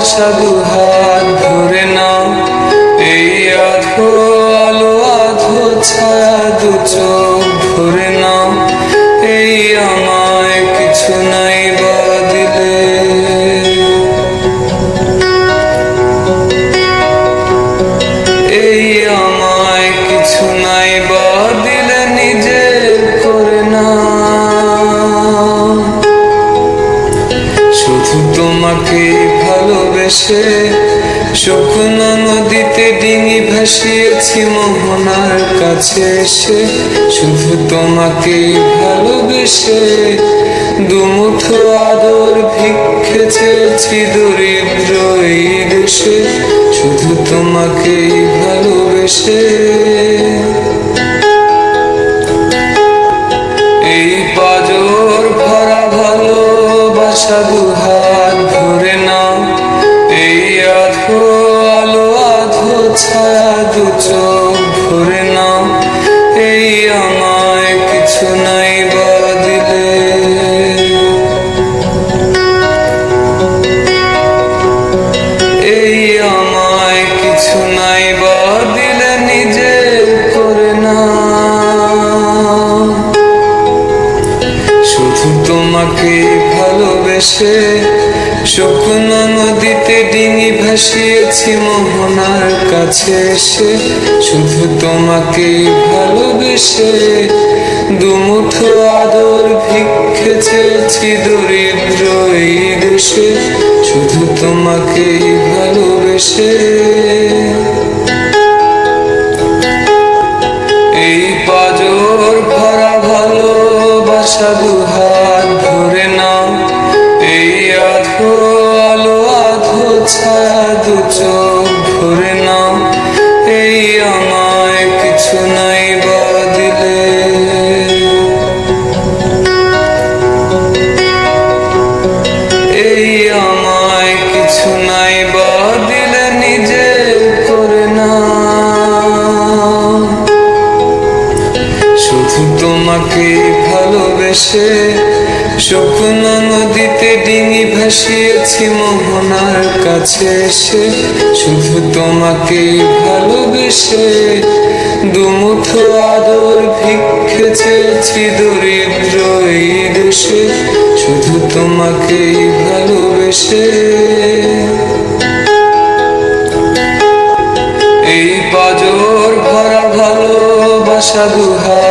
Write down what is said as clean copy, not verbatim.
ভালোবাসা দুহাত ধরে নাও, এই আধো আলো আধো ছায়া দু চোখ ভরে নাও, এই আমায় কিছু নাই বা দিলে। এই আমায় কিছু নাই বা দিলে নিজে করে না। শুধু তোমাকে ভালোবেসে শুকনো নদীতে ডিঙি ভাসিয়েছি মোহনার কাছে এসে। শুধু তোমাকে ভালোবেসে দুমুঠো আদর ভিক্ষে চেয়েছি দরিদ্র এই দেশে। শুধু তোমাকে ভালোবেসে এই পাজর ভরা ভালোবাসা দুহাত ধরে নাও, এই আধো আলো আধো ছায়া দু চোখ ভরে নাও, এই আমায় কিছু নাই বা দিলে। এই আমায় কিছু নাই বা দিলে নিজে করে না। শুধু তোমাকে ভালোবেসে শুকনো নদীতে ডিঙি ভাসিয়েছি মোহনার কাছে এসে। শুধু তোমাকে ভালোবেসে দুমুঠো আদর ভিক্ষে চেয়েছি দরিদ্র এই দেশে। শুধু তোমাকে ভালোবেসে এই পাজর ভরা ভালোবাসা দুহাত ধরে নাও, এই আধো আলো আধো ছায়া দু চোখ ভরে নাও, এই আমায় কিছু নাই বা দিলে। এই আমায় কিছু নাই বা দিলে নিজে করে না। শুধু তোমাকে ভালোবেসে শুকনো নদীতে ডিঙি ভাসিয়েছি মোহনার কাছে এসে। শুধু তোমাকে ভালোবেসে দুমুঠো আদর ভিক্ষে চেয়েছি দরিদ্র এই দেশে। শুধু তোমাকে ভালোবেসে এই পাজর ভরা ভালোবাসা দুহাত